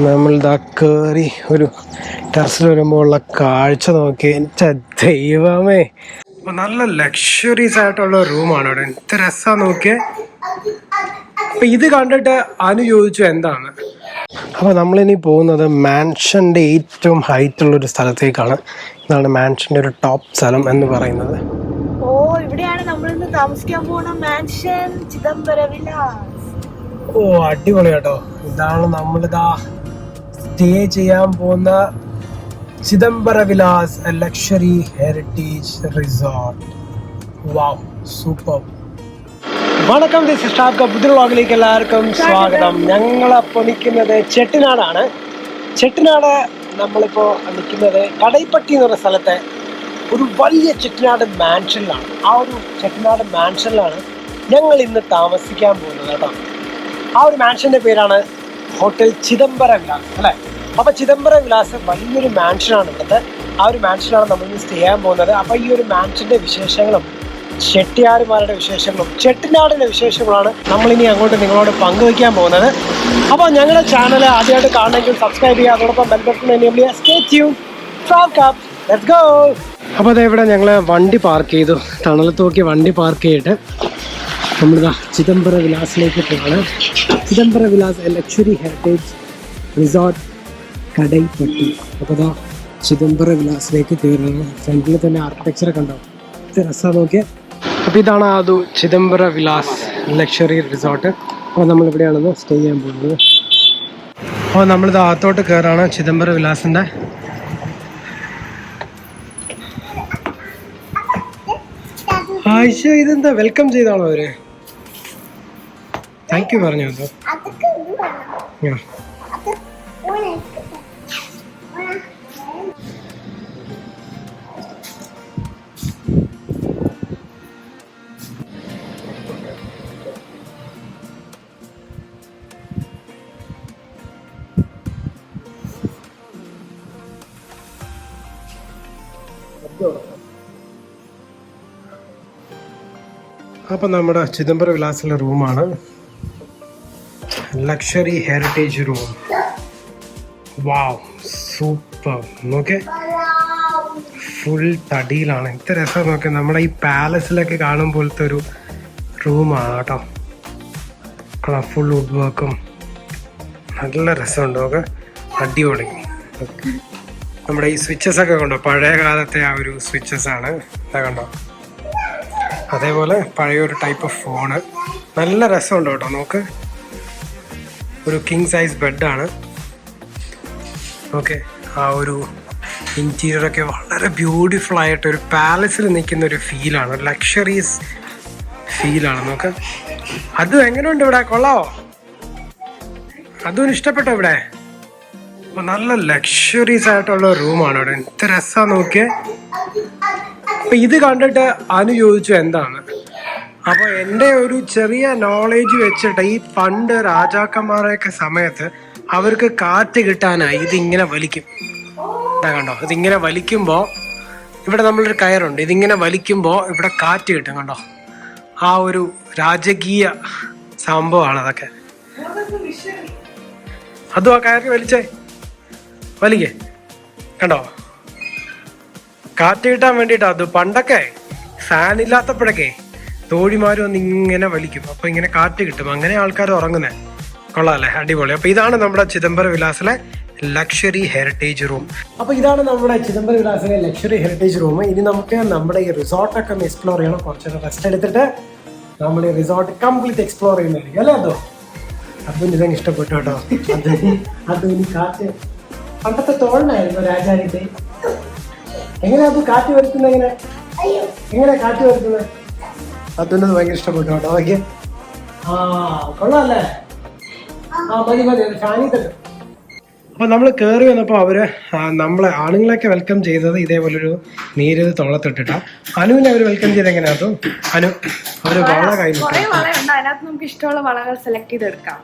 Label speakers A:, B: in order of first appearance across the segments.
A: നമ്മളിതാ കയറി ഒരു ടെറസിൽ വരുമ്പോൾ ഉള്ള കാഴ്ച നോക്കി എൻ്റെ ദൈവമേ, നല്ല ലക്ഷറീസ് ആയിട്ടുള്ള റൂമാണ് ഇവിടെ. എന്ത് രസമാണ് നോക്കിയേ. അപ്പൊ ഇത് കണ്ടിട്ട് അനു ചോദിച്ചു എന്താണ്. അപ്പോൾ നമ്മളിനി പോകുന്നത് മാൻഷൻ്റെ ഏറ്റവും ഹൈറ്റ് ഉള്ള ഒരു സ്ഥലത്തേക്കാണ്. ഇതാണ് മാൻഷൻ്റെ ഒരു ടോപ്പ് സ്ഥലം എന്ന് പറയുന്നത്.
B: ഓ, ഇവിടെയാണ് നമ്മൾ ഇന്ന് താമസിക്കാൻ പോകുന്ന മാൻഷൻ ചിദംബര വിലാസ്.
A: ഓ അടിപൊളി കേട്ടോ. ഇതാണ് നമ്മളിതാ സ്റ്റേ ചെയ്യാൻ പോകുന്ന ചിദംബര വിലാസ് ലക്ഷറി ഹെറിറ്റേജ് റിസോർട്ട്. വാവ്, സൂപ്പർ. വണക്കം, ദിസ് ഇസ് ഷാബ് പുതിയ വ്ളോഗിലേക്ക് എല്ലാവർക്കും സ്വാഗതം. ഞങ്ങളപ്പോൾ നിൽക്കുന്നത് ചെട്ടിനാടാണ്. ചെട്ടിനാട് നമ്മളിപ്പോൾ നിൽക്കുന്നത് കടൈപ്പട്ടി എന്ന് പറയുന്ന സ്ഥലത്തെ ഒരു വലിയ ചെട്ടിനാട് മാൻഷനിലാണ്. ആ ഒരു ചെട്ടിനാട് മാൻഷനിലാണ് ഞങ്ങൾ ഇന്ന് താമസിക്കാൻ പോകുന്നത് കേട്ടോ. ആ ഒരു മാൻഷൻ്റെ പേരാണ് ഹോട്ടൽ ചിദംബര വിലാസ് അല്ലേ. അപ്പോൾ ചിദംബര വിലാസ് വലിയൊരു മാൻഷനാണ് ഉള്ളത്. ആ ഒരു മാൻഷനാണ് നമ്മളിന്ന് സ്റ്റേ ചെയ്യാൻ പോകുന്നത്. അപ്പോൾ ഈ ഒരു മാൻഷൻ്റെ വിശേഷങ്ങളും ചെട്ടിയാടുമാരുടെ വിശേഷങ്ങളും ചെട്ടിനാടിൻ്റെ വിശേഷങ്ങളാണ് നമ്മളിനി അങ്ങോട്ട് നിങ്ങളോട് പങ്കുവയ്ക്കാൻ പോകുന്നത്. അപ്പോൾ ഞങ്ങളുടെ ചാനൽ ആദ്യമായിട്ട് കാണണമെങ്കിൽ സബ്സ്ക്രൈബ് ചെയ്യുക, അതോടൊപ്പം ബെൽ ബട്ടൺ എനേബിൾ ചെയ്യുക. Stay tune, let's go. അപ്പോൾ അതേ ഇവിടെ ഞങ്ങൾ വണ്ടി പാർക്ക് ചെയ്തു. തണലത്ത് നോക്കി വണ്ടി പാർക്ക് ചെയ്തിട്ട് നമ്മളിതാ ചിദംബര വിലാസിലേക്ക് പോവാണ്. ചിദംബര വിലാസ് ലക്ഷറി ഹെറിറ്റേജ് റിസോർട്ട് കടൈപ്പട്ടി. അപ്പോൾ ഇതാ ചിദംബര വിലാസിലേക്ക് കയറുന്നത്. ഫ്രണ്ടിൽ തന്നെ ആർക്കിടെക്ചർ കണ്ടോ, ഇത് രസമാണ് നോക്കിയാൽ. അപ്പോൾ ഇതാണ് അത് ചിദംബര വിലാസ് ലക്ഷറി റിസോർട്ട്. അപ്പോൾ നമ്മളിവിടെയാണെന്ന് സ്റ്റേ ചെയ്യാൻ പോകുന്നത്. അപ്പോൾ നമ്മളിത് അകത്തോട്ട് കയറാണ് ചിദംബര വിലാസിൻ്റെ. ആയിഷ, ഇതെന്താ വെൽക്കം ചെയ്താണോ അവര്? താങ്ക് യു പറഞ്ഞു. അതോ അപ്പം നമ്മുടെ ചിദംബര വിലാസിലെ റൂമാണ് ലക്ഷറി ഹെറിറ്റേജ് റൂം. വാവ്, സൂപ്പർ. നോക്കേ, ഫുൾ തടിയിലാണ്. എന്ത് രസം നോക്കിയാൽ. നമ്മുടെ ഈ പാലസിലൊക്കെ കാണും പോലത്തെ ഒരു റൂമാണ് കേട്ടോ. ഫുൾ വുഡ് വർക്കും നല്ല രസമുണ്ട്. നോക്കെ, അടിപൊളി. നമ്മുടെ ഈ സ്വിച്ചസ് ഒക്കെ കണ്ടോ, പഴയ കാലത്തെ ആ ഒരു സ്വിച്ചസ് ആണ്. ഇതാ കണ്ടോ, അതേപോലെ പഴയൊരു ടൈപ്പ് ഓഫ് ഫോണ്. നല്ല രസമുണ്ട് കേട്ടോ. നോക്ക്, ഒരു കിങ് സൈസ് ബെഡാണ്. ഓക്കെ, ആ ഒരു ഇൻറ്റീരിയറൊക്കെ വളരെ ബ്യൂട്ടിഫുൾ ആയിട്ട് ഒരു പാലസിൽ നിൽക്കുന്ന ഒരു ഫീലാണ്, ലക്ഷറീസ് ഫീലാണ്. നോക്ക്, അതും എങ്ങനെയുണ്ട് ഇവിടെ? കൊള്ളാവോ? അതും ഇഷ്ടപ്പെട്ടോ ഇവിടെ? നല്ല ലക്ഷറീസ് ആയിട്ടുള്ള റൂമാണ് ഇവിടെ. എന്ത് രസമാണ് നോക്കിയേ. അപ്പം ഇത് കണ്ടിട്ട് അനു ചോദിച്ചു എന്താണ്. അപ്പോൾ എൻ്റെ ഒരു ചെറിയ നോളേജ് വെച്ചിട്ട് ഈ പണ്ട് രാജാക്കന്മാരെയൊക്കെ സമയത്ത് അവർക്ക് കാറ്റ് കിട്ടാനായി ഇതിങ്ങനെ വലിക്കും. ഇതാ കണ്ടോ, ഇതിങ്ങനെ വലിക്കുമ്പോൾ ഇവിടെ നമ്മളൊരു കയറുണ്ട്. ഇതിങ്ങനെ വലിക്കുമ്പോൾ ഇവിടെ കാറ്റ് കിട്ടും. കണ്ടോ, ആ ഒരു രാജകീയ സംഭവമാണ് അതൊക്കെ. അതും ആ കയറി വലിക്കേ കണ്ടോ, കാറ്റ് കിട്ടാൻ വേണ്ടിയിട്ടാ. അത് പണ്ടൊക്കെ ഫാൻ ഇല്ലാത്തപ്പോഴൊക്കെ തോഴിമാരും ഒന്ന് ഇങ്ങനെ വലിക്കും, അപ്പൊ ഇങ്ങനെ കാറ്റ് കിട്ടും. അങ്ങനെ ആൾക്കാർ ഉറങ്ങുന്നേ. കൊള്ളാല്ലേ, അടിപൊളി. അപ്പൊ ഇതാണ് നമ്മുടെ ചിദംബര വിലാസിലെ ലക്ഷറി ഹെറിറ്റേജ് റൂം. അപ്പൊ ഇതാണ് നമ്മുടെ ചിദംബര വിലാസിലെ ലക്ഷറി ഹെറിറ്റേജ് റൂം. ഇനി നമുക്ക് നമ്മുടെ ഈ റിസോർട്ടൊക്കെ ഒന്ന് എക്സ്പ്ലോർ ചെയ്യണം. കുറച്ചൊക്കെ റെസ്റ്റ് എടുത്തിട്ട് നമ്മൾ ഈ റിസോർട്ട് കംപ്ലീറ്റ് എക്സ്പ്ലോർ ചെയ്യുന്നതായിരിക്കും അല്ലേ. അതും ഇതങ്ങ് ഇഷ്ടപ്പെട്ടു കേട്ടോ. അത് ഇനി കാറ്റ് പണ്ടത്തെ തോഴനായിരുന്നു രാജാവിന്റെ. എങ്ങനെ അത് കാറ്റ് വരുത്തുന്നത്? എങ്ങനെ കാറ്റ് വരുത്തുന്നത്? അതിൻ്റെ ഭയങ്കര ഇഷ്ടപ്പെട്ടു കേട്ടോ. നോക്കിയേ, ആ കൊള്ളാല്ലേ. ആ മതി ഫാനിട്ട്. അപ്പൊ നമ്മൾ കയറി വന്നപ്പോൾ അവര് നമ്മളെ ആണുങ്ങളൊക്കെ വെൽക്കം ചെയ്തത് ഇതേപോലൊരു നീരത് തൊള്ളത്തിട്ടിട്ടാ. അനുവിനെ അവർ വെൽക്കം ചെയ്ത് എങ്ങനെയാ? അനു അവര് വള കഴിഞ്ഞു.
B: അതിനകത്ത് നമുക്ക് ഇഷ്ടമുള്ള വളകൾ സെലക്ട് ചെയ്തെടുക്കാം.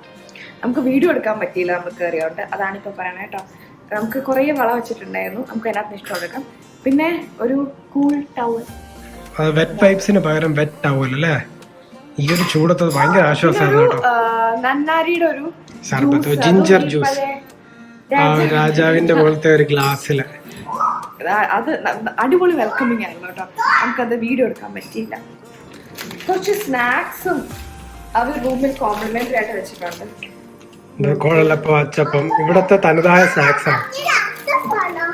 B: നമുക്ക് വീഡിയോ എടുക്കാൻ പറ്റിയില്ല നമ്മൾ കയറിയോണ്ട്, അതാണ് ഇപ്പൊ പറയണേ കേട്ടോ. നമുക്ക് കുറേ വള വെച്ചിട്ടുണ്ടായിരുന്നു, നമുക്ക് അതിനകത്ത് ഇഷ്ടം എടുക്കാം. പിന്നെ ഒരു കൂൾ ടവൽ,
A: വെറ്റ് പൈപ്സിന് പകരം വെറ്റ് ടവൽ അല്ലേ. ഈ ഒരു ചൂടത്ത് ഭയങ്കര ആശ്വാസമായിരുന്നു കേട്ടോ.
B: നന്നാരിയുടെ ഒരു
A: സർബത്ത്, ജിഞ്ചർ ജ്യൂസ്. രാജാവിന്റെ പോലത്തെ ഒരു ഗ്ലാസ്സില്.
B: അത് അടിപൊളി വെൽക്കമിങ് ആയിരുന്നു കേട്ടോ. നമുക്കത് വീഡിയോ എടുക്കാൻ പറ്റിയില്ല. കുറച്ച് സ്നാക്സും അവർ റൂമിൽ കോംപ്ലിമെന്ററി ആയിട്ട് വെച്ചിട്ടുണ്ട്.
A: കുഴലപ്പം, അച്ചപ്പം, ഇവിടത്തെ തനതായ സ്നാക്സ് ആണ്.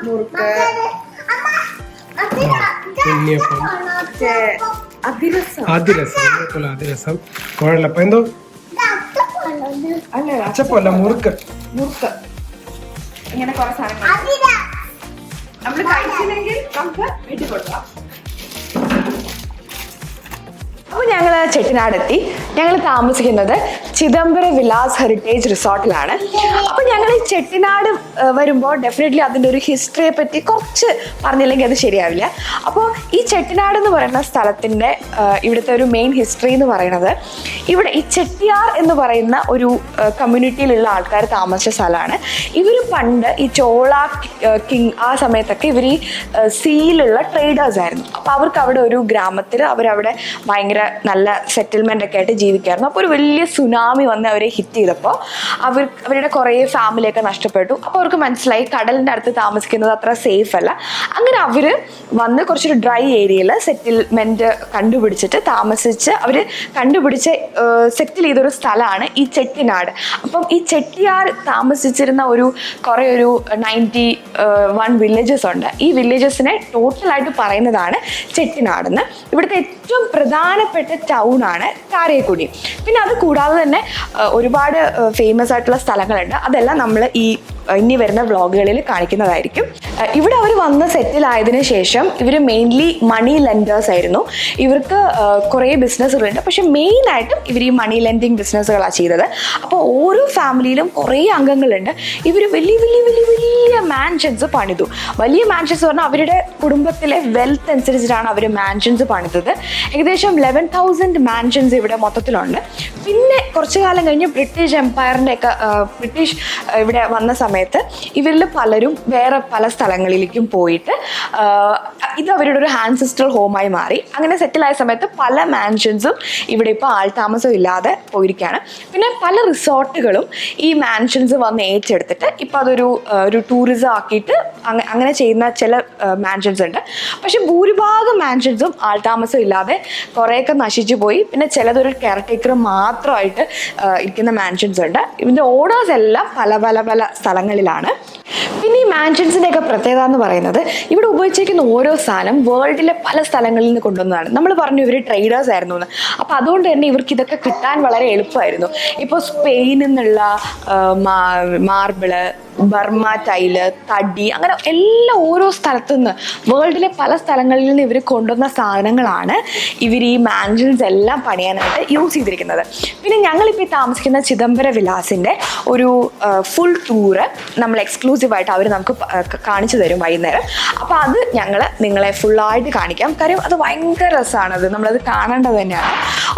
B: മുറുക്ക്,
A: ഉണ്ണിയപ്പം, അതിരസം, കുഴലപ്പം, എന്തോ
B: അല്ല
A: അച്ചപ്പല്ല, മുറുക്ക്.
B: ഇങ്ങനെ കുറെ സാധനങ്ങൾ നമ്മള് കഴിച്ചില്ലെങ്കിൽ നമുക്ക് വീട്ടിൽ കൊടുക്കാം. അപ്പോൾ ഞങ്ങൾ ചെട്ടിനാടെത്തി. ഞങ്ങൾ താമസിക്കുന്നത് ചിദംബര വിലാസ് ഹെറിറ്റേജ് റിസോർട്ടിലാണ്. അപ്പോൾ ഞങ്ങൾ ഈ ചെട്ടിനാട് വരുമ്പോൾ ഡെഫിനറ്റ്ലി അതിൻ്റെ ഒരു ഹിസ്റ്ററിയെ പറ്റി കുറച്ച് പറഞ്ഞില്ലെങ്കിൽ അത് ശരിയാവില്ല. അപ്പോൾ ഈ ചെട്ടിനാട് എന്ന് പറയുന്ന സ്ഥലത്തിൻ്റെ ഇവിടുത്തെ ഒരു മെയിൻ ഹിസ്റ്ററി എന്ന് പറയുന്നത്, ഇവിടെ ഈ ചെട്ടിയാർ എന്ന് പറയുന്ന ഒരു കമ്മ്യൂണിറ്റിയിലുള്ള ആൾക്കാർ താമസിച്ച സ്ഥലമാണ്. ഇവർ പണ്ട് ഈ ചോള കിങ് ആ സമയത്തൊക്കെ ഇവർ ഈ സീയിലുള്ള ട്രേഡേഴ്സ് ആയിരുന്നു. അപ്പോൾ അവർക്ക് അവിടെ ഒരു ഗ്രാമത്തിൽ അവരവിടെ ഭയങ്കര നല്ല സെറ്റിൽമെൻ്റ് ഒക്കെ ആയിട്ട് ജീവിക്കായിരുന്നു. അപ്പോൾ ഒരു വലിയ സുനാമി വന്ന് അവരെ ഹിറ്റ് ചെയ്തപ്പോൾ അവരുടെ കുറേ ഫാമിലിയൊക്കെ നഷ്ടപ്പെട്ടു. അപ്പോൾ അവർക്ക് മനസ്സിലായി കടലിൻ്റെ അടുത്ത് താമസിക്കുന്നത് അത്ര സേഫ് അല്ല. അങ്ങനെ അവർ വന്ന് കുറച്ചൊരു ഡ്രൈ ഏരിയയിൽ സെറ്റിൽമെൻറ്റ് കണ്ടുപിടിച്ചിട്ട് താമസിച്ച് അവർ സെറ്റിൽ ചെയ്തൊരു സ്ഥലമാണ് ഈ ചെട്ടിനാട്. അപ്പം ഈ ചെട്ടിയാർ താമസിച്ചിരുന്ന ഒരു 91 വില്ലേജസ് ഉണ്ട്. ഈ വില്ലേജസിനെ ടോട്ടലായിട്ട് പറയുന്നതാണ് ചെട്ടിനാടെന്ന്. ഇവിടുത്തെ ഏറ്റവും പ്രധാനപ്പെട്ട ടൗൺ ആണ് കാരേക്കുടി. പിന്നെ അത് കൂടാതെ തന്നെ ഒരുപാട് ഫേമസ് ആയിട്ടുള്ള സ്ഥലങ്ങളുണ്ട്. അതെല്ലാം നമ്മൾ ഇനി വരുന്ന വ്ളോഗുകളിൽ കാണിക്കുന്നതായിരിക്കും. ഇവിടെ അവർ വന്ന് സെറ്റിൽ ആയതിനു ശേഷം ഇവർ മെയിൻലി മണി ലെൻഡേഴ്സ് ആയിരുന്നു. ഇവർക്ക് കുറേ ബിസിനസ്സുകളുണ്ട്, പക്ഷെ മെയിനായിട്ടും ഇവർ ഈ മണി ലെൻഡിങ് ബിസിനസ്സുകളാണ് ചെയ്തത്. അപ്പോൾ ഓരോ ഫാമിലിയിലും കുറേ അംഗങ്ങളുണ്ട്. ഇവർ വലിയ വലിയ വലിയ വലിയ മാൻഷൻസ് പണിതു. വലിയ മാൻഷൻസ് പറഞ്ഞാൽ അവരുടെ കുടുംബത്തിലെ വെൽത്ത് അനുസരിച്ചിട്ടാണ് അവർ മാൻഷൻസ് പണിതത്. ഏകദേശം 11,000 മാൻഷൻസ് ഇവിടെ മൊത്തത്തിലുണ്ട്. പിന്നെ കുറച്ചു കാലം കഴിഞ്ഞ് ബ്രിട്ടീഷ് ഇവിടെ വന്ന സമയത്ത് ഇവരിൽ പലരും വേറെ പല സ്ഥലങ്ങളിലേക്കും പോയിട്ട് ഇത് അവരുടെ ഒരു ആൻസിസ്ട്രൽ ഹോമായി മാറി. അങ്ങനെ സെറ്റിലായ സമയത്ത് പല മാൻഷൻസും ഇവിടെ ഇപ്പോൾ ആൾതാമസം ഇല്ലാതെ പോയിരിക്കുകയാണ്. പിന്നെ പല റിസോർട്ടുകളും ഈ മാൻഷൻസ് വന്ന് ഏറ്റെടുത്തിട്ട് ഇപ്പോൾ അതൊരു ടൂറിസം ആക്കിയിട്ട് അങ്ങനെ ചെയ്യുന്ന ചില മാൻഷൻസ് ഉണ്ട്. പക്ഷെ ഭൂരിഭാഗം മാൻഷൻസും ആൾതാമസം ഇല്ലാതെ കുറേയൊക്കെ നശിച്ചു പോയി. പിന്നെ ചിലതൊരു കെയർടേക്കർ മാത്രമായിട്ട് ഇരിക്കുന്ന മാൻഷൻസ് ഉണ്ട്. ഇതിൻ്റെ ഓർഡേഴ്സ് എല്ലാം പല പല പല സ്ഥലങ്ങളിലാണ്. പിന്നെ ഈ മാൻഷൻസിൻ്റെ ഒക്കെ പ്രത്യേകത എന്ന് പറയുന്നത്, ഇവിടെ ഉപയോഗിച്ചിരിക്കുന്ന ഓരോ സാധനം വേൾഡിലെ പല സ്ഥലങ്ങളിൽ നിന്ന് കൊണ്ടുവന്നതാണ്. നമ്മൾ പറഞ്ഞു ഇവർ ട്രേഡേഴ്സ് ആയിരുന്നു എന്ന്. അപ്പോൾ അതുകൊണ്ട് തന്നെ ഇവർക്ക് ഇതൊക്കെ കിട്ടാൻ വളരെ എളുപ്പമായിരുന്നു. ഇപ്പോൾ സ്പെയിനിൽ നിന്നുള്ള മാർബിള്, ബർമ ടൈല്, തടി, അങ്ങനെ എല്ലാ ഓരോ സ്ഥലത്തു നിന്ന് വേൾഡിലെ പല സ്ഥലങ്ങളിൽ നിന്ന് ഇവർ കൊണ്ടുവന്ന സാധനങ്ങളാണ് ഇവർ ഈ മാൻഷൻസ് എല്ലാം പണിയാനായിട്ട് യൂസ് ചെയ്തിരിക്കുന്നത്. പിന്നെ ഞങ്ങളിപ്പോൾ താമസിക്കുന്ന ചിദംബര വിലാസിൻ്റെ ഒരു ഫുൾ ടൂറ് നമ്മൾ എക്സ്ക്ലൂസീവായിട്ട് അവർ നമുക്ക് കാണിച്ചു തരും വൈകുന്നേരം. അപ്പോൾ അത് ഞങ്ങൾ നിങ്ങളെ ഫുള്ളായിട്ട് കാണിക്കാം. കാര്യം അത് ഭയങ്കര രസമാണത്, നമ്മളത് കാണേണ്ടത് തന്നെയാണ്.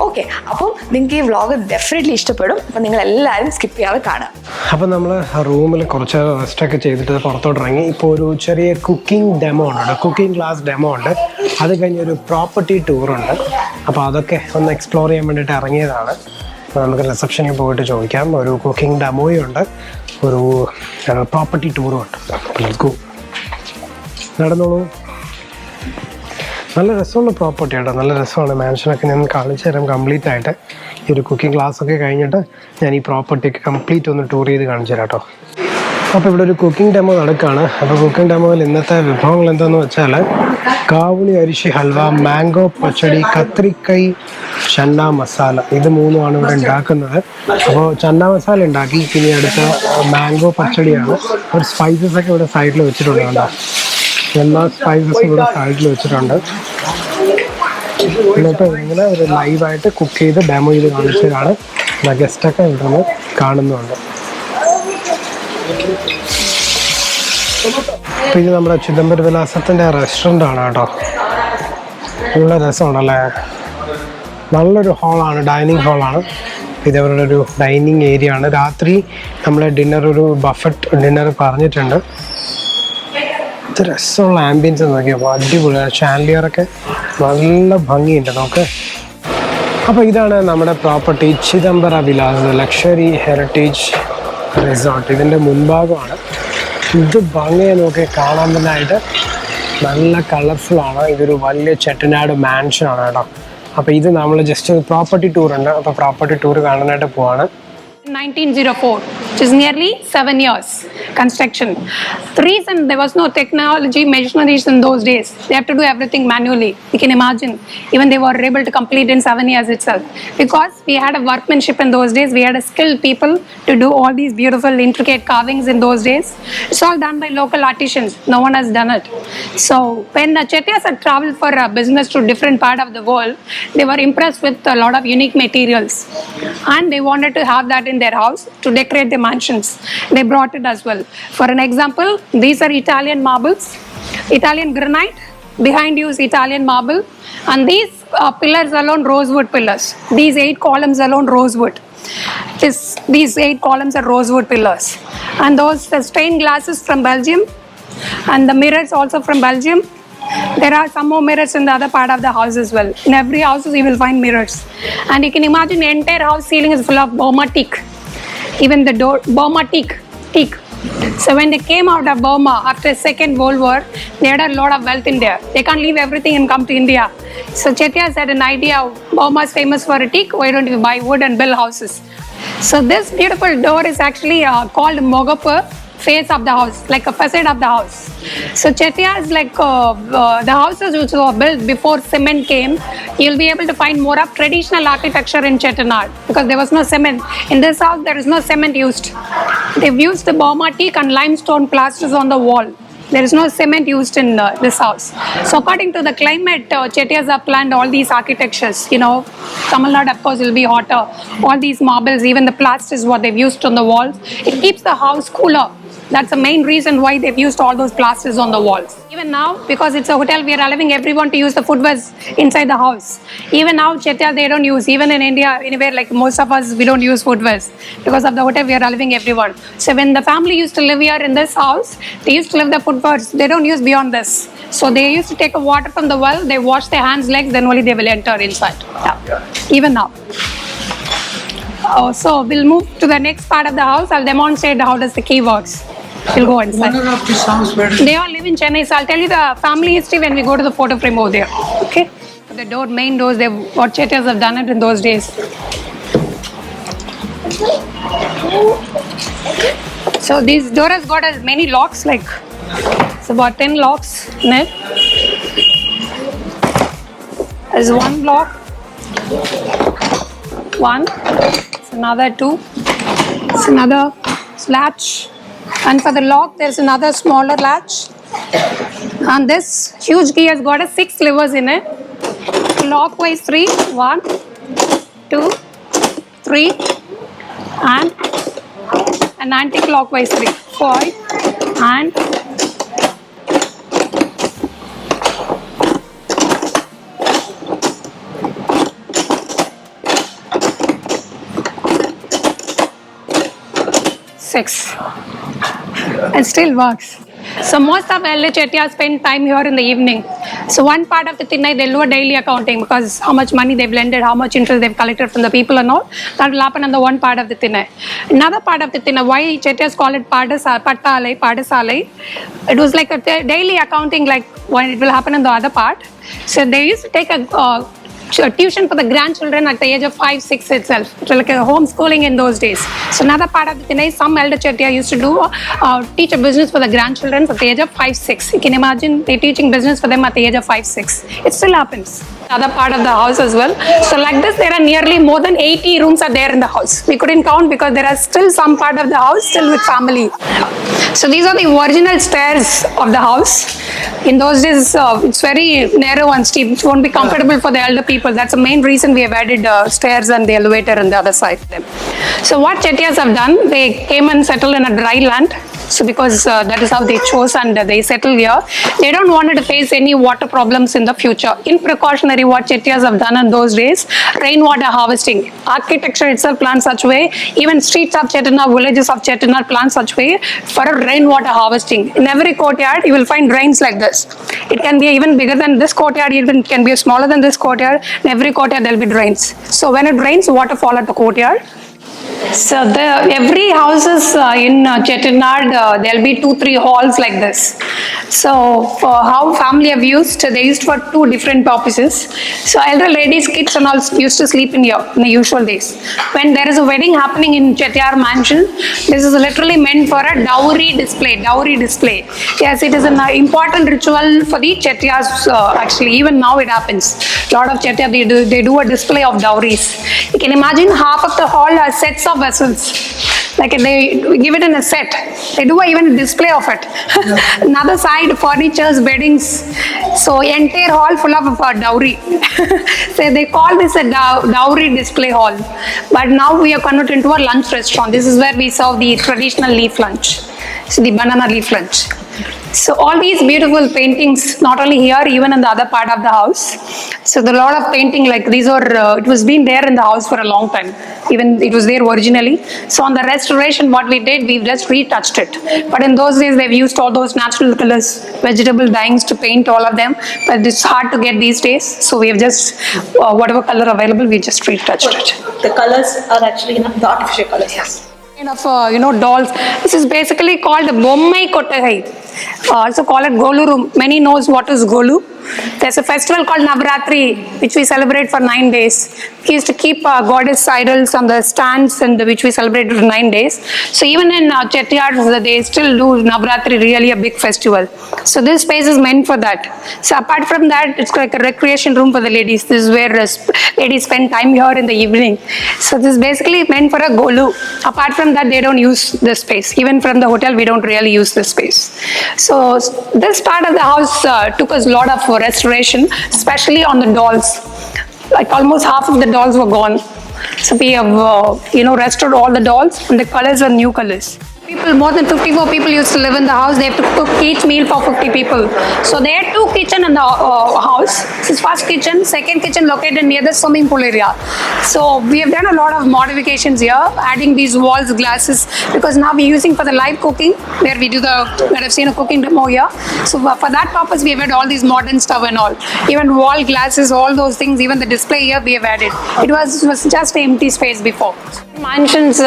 B: ഓക്കെ, അപ്പോൾ നിങ്ങൾക്ക് ഈ വ്ളോഗ് ഡെഫിനറ്റ്ലി ഇഷ്ടപ്പെടും. അപ്പോൾ നിങ്ങളെല്ലാവരും സ്കിപ്പ് ചെയ്യാതെ കാണുക.
A: അപ്പോൾ നമ്മൾ റൂമിൽ കുറച്ച് റെസ്റ്റൊക്കെ ചെയ്തിട്ട് പുറത്തോട്ട് ഇറങ്ങി. ഇപ്പോൾ ഒരു ചെറിയ കുക്കിംഗ് ഡെമോ ഉണ്ട്, കുക്കിംഗ് ക്ലാസ് ഡെമോ ഉണ്ട്. അത് കഴിഞ്ഞൊരു പ്രോപ്പർട്ടി ടൂറുണ്ട്. അപ്പോൾ അതൊക്കെ ഒന്ന് എക്സ്പ്ലോർ ചെയ്യാൻ വേണ്ടിയിട്ട് ഇറങ്ങിയതാണ്. നമുക്ക് റിസപ്ഷനിൽ പോയിട്ട് ചോദിക്കാം. ഒരു കുക്കിംഗ് ഡെമോയും ഉണ്ട്, ഒരു പ്രോപ്പർട്ടി ടൂറും ഉണ്ട്. നടന്നോളൂ. നല്ല രസമുള്ള പ്രോപ്പർട്ടി കേട്ടോ, നല്ല രസമാണ്. മാൻഷനൊക്കെ ഞാൻ കാണിച്ചു തരാം കംപ്ലീറ്റ് ആയിട്ട്. ഈ ഒരു കുക്കിംഗ് ക്ലാസ്സൊക്കെ കഴിഞ്ഞിട്ട് ഞാൻ ഈ പ്രോപ്പർട്ടിയൊക്കെ കംപ്ലീറ്റ് ഒന്ന് ടൂർ ചെയ്ത് കാണിച്ചു തരാം കേട്ടോ. അപ്പോൾ ഇവിടെ ഒരു കുക്കിംഗ് ഡെമോ നടക്കുകയാണ്. അപ്പോൾ കുക്കിംഗ് ഡെമോയിൽ ഇന്നത്തെ വിഭവങ്ങൾ എന്താണെന്ന് വെച്ചാൽ കാവുണി അരിശി ഹൽവ, മാംഗോ പച്ചടി, കത്രിക്കൈ, ചന്ന മസാല, ഇത് മൂന്നുമാണ് ഇവിടെ ഉണ്ടാക്കുന്നത്. അപ്പോൾ ചന്ന മസാല ഉണ്ടാക്കി. പിന്നെ അടുത്ത മാംഗോ പച്ചടിയാണ്. ഒരു സ്പൈസസ് ഒക്കെ ഇവിടെ സൈഡിൽ വെച്ചിട്ടുണ്ട് കേട്ടോ. എല്ലാ സ്പൈസസും ഇവിടെ സൈഡിൽ വെച്ചിട്ടുണ്ട്. എന്നിട്ട് ഇങ്ങനെ ഒരു ലൈവായിട്ട് കുക്ക് ചെയ്ത് ഡെമോ ചെയ്ത് കാണിച്ചതാണ്. ഗസ്റ്റൊക്കെ ഇവിടെ നിന്ന് കാണുന്നുണ്ട്. അപ്പോൾ ഇത് നമ്മുടെ ചിദംബര വിലാസത്തിൻ്റെ റെസ്റ്റോറൻ്റ് ആണ് കേട്ടോ. നല്ല രസമാണല്ലേ, നല്ലൊരു ഹാളാണ്, ഡൈനിങ് ഹാളാണ്. ഇത് അവരുടെ ഒരു ഡൈനിങ് ഏരിയ ആണ്. രാത്രി നമ്മളെ ഒരു ബഫറ്റ് ഡിന്നർ പറഞ്ഞിട്ടുണ്ട്. ഇത് രസമുള്ള ആംബിയൻസ് നോക്കിയപ്പോൾ അടിപൊളിയാണ്. ഷാൻലിയറൊക്കെ നല്ല ഭംഗിയുണ്ട് നമുക്ക്. അപ്പോൾ ഇതാണ് നമ്മുടെ property Chidambara Vilas luxury heritage resort. ഇതിൻ്റെ മുൻഭാഗമാണ്. ഇത് ഭംഗിയെ നോക്കി കാണാൻ തന്നെ ആയിട്ട് നല്ല കളർഫുൾ ആണ്. ഇതൊരു വലിയ ചെട്ടനാട് മാൻഷൻ ആണ് കേട്ടോ. അപ്പോൾ ഇത് നമ്മൾ ജസ്റ്റ് ഒരു പ്രോപ്പർട്ടി ടൂർ ഉണ്ട്. അപ്പോൾ പ്രോപ്പർട്ടി ടൂർ കാണാനായിട്ട് പോവാണ്.
C: 1904, which is nearly 7 years construction. The reason there was no technology machineries in those days, they have to do everything manually. You can imagine, even they were able to complete in 7 years itself, because we had a workmanship in those days. We had a skilled people to do all these beautiful intricate carvings in those days. It's all done by local artisans. No one has done it. So when the Chettiars had traveled for business to different part of the world, they were impressed with a lot of unique materials, and they wanted to have that in their house to decorate their mansions. They brought it as well. For an example, these are Italian marbles, Italian granite. Behind you is Italian marble, and these pillars alone, rosewood pillars. These 8 columns alone, rosewood. These 8 columns are rosewood pillars, and those stained glasses from Belgium, and the mirrors also from Belgium. There are some more mirrors in the other part of the house as well. In every house you will find mirrors, and you can imagine the entire house ceiling is full of Burma teak. Even the door, Burma teak. So when they came out of Burma after Second World War, they had a lot of wealth in there. They can't leave everything and come to India. So Chettiars had an idea. Burma is famous for a teak. Why don't we buy wood and build houses? So this beautiful door is actually called Mogapur, face of the house, like a facade of the house. So Chettiars, like the houses which were built before cement came, you'll be able to find more of traditional architecture in Chettinad, because there was no cement. In this house, there is no cement used. They've used the Burma teak and limestone plasters on the wall. There is no cement used in this house. So according to the climate, Chettiars have planned all these architectures. You know, Tamil Nadu, of course, will be hotter. All these marbles, even the plasters, what they've used on the walls, it keeps the house cooler. That's the main reason why they've used all those plasters on the walls. Even now, because it's a hotel, we are allowing everyone to use the footwears inside the house. Even now, Chettiars, they don't use. Even in India, anywhere, like most of us, we don't use footwears. Because of the hotel, we are allowing everyone. So when the family used to live here in this house, they used to live the footwears. They don't use beyond this. So they used to take a water from the well, they wash their hands, legs, then only they will enter inside. Yeah. Even now. So we'll move to the next part of the house. I'll demonstrate how does the key works. We'll go inside.
D: Owner of this house, where is
C: They all live in Chennai. So I'll tell you the family history when we go to the photo frame over there. Okay? The door, main doors, what Chettiars have done it in those days. So this door has got as many locks, like it's about 10 locks in it. There's one lock. One. It's another 2. It's another latch. And for the lock, there's another smaller latch. And this huge key has got a 6 levers in it. Clockwise 3, 1, 2, 3, and anti-clockwise 3, 5, and six. It still works. So most of elder Chettiars spend time here in the evening. So one part of the Thinnai, they'll do a daily accounting, because how much money they've lended, how much interest they've collected from the people and all. That will happen on the one part of the Thinnai. Another part of the Thinnai, why Chettiars call it Padasalai. It was like a daily accounting, like when it will happen in the other part. So they used to take a tuition for the grandchildren at the age of 5, 6 itself. It was like a homeschooling in those days. So another part of the Thinnai, some elder Chettiar used to do teach a business for the grandchildren at the age of 5, 6. You can imagine they teaching business for them at the age of 5, 6. It still happens. Other part of the house as well. So like this, there are nearly more than 80 rooms are there in the house. We couldn't count because there are still some part of the house still with family. So these are the original stairs of the house. In those days, it's very narrow and steep. It won't be comfortable for the elder people. That's the main reason we have added stairs and the elevator on the other side of them. So what Chettiars have done, they came and settled in a dry land. So because that is how they chose and they settled here, they don't want to face any water problems in the future. In precautionary, what Chettiars have done in those days, rainwater harvesting. Architecture itself planned such way, even streets of Chettinad, villages of Chettinad planned such way for a rainwater harvesting. In every courtyard, you will find drains like this. It can be even bigger than this courtyard, even can be smaller than this courtyard. In every courtyard, there will be drains. So when it rains, water fall at the courtyard. So every houses in Chettinad, there'll be 2-3 halls like this. So for how family have used, they used for 2 different purposes. So elder ladies, kids and all used to sleep in here in the usual days. When there is a wedding happening in Chettiar mansion, this is literally meant for a dowry display. Yes, it is an important ritual for the Chettiars. Actually, even now it happens. A lot of Chettiar, they do a display of dowries. You can imagine half of the hall are sets of vessels. Like they give it in a set. They do even a display of it. Another side, furnitures, beddings. So entire hall full of dowry. So they call this a dowry display hall. But now we are converted into a lunch restaurant. This is where we serve the traditional leaf lunch. So the banana leaf lunch. So all these beautiful paintings, not only here, even in the other part of the house. So the lot of painting like these are, it was been there in the house for a long time. Even it was there originally. So on the restoration, what we did, we've just retouched it. But in those days, they've used all those natural colors, vegetable dyes to paint all of them. But it's hard to get these days. So we have just, whatever color available, we just retouched it.
D: The colors are actually the artificial colors. Yes.
C: Kind of dolls. This is basically called Bommai Kottahai. Also call it Golu. Many knows what is Golu. There's a festival called Navratri, which we celebrate for 9 days. We used to keep goddess idols on the stands, and which we celebrate for 9 days. So even in Chettiar, they still do Navratri, really a big festival. So this space is meant for that. So apart from that, it's like a recreation room for the ladies. This is where ladies spend time here in the evening. So this is basically meant for a Golu. Apart from that, they don't use this space. Even from the hotel, we don't really use this space. So this part of the house took us a lot of restoration, especially on the dolls. Like almost half of the dolls were gone. So we have, restored all the dolls, and the colors are new colors. People, more than 54 people used to live in the house. They have to cook each meal for 50 people. So they had 2 kitchens in the house. This is first kitchen, second kitchen located near the swimming pool area. So we have done a lot of modifications here, adding these walls, glasses, because now we're using for the live cooking, where we do let have seen a cooking demo here. So for that purpose, we have had all these modern stuff and all. Even wall glasses, all those things, even the display here we have added. It was just an empty space before. Mansions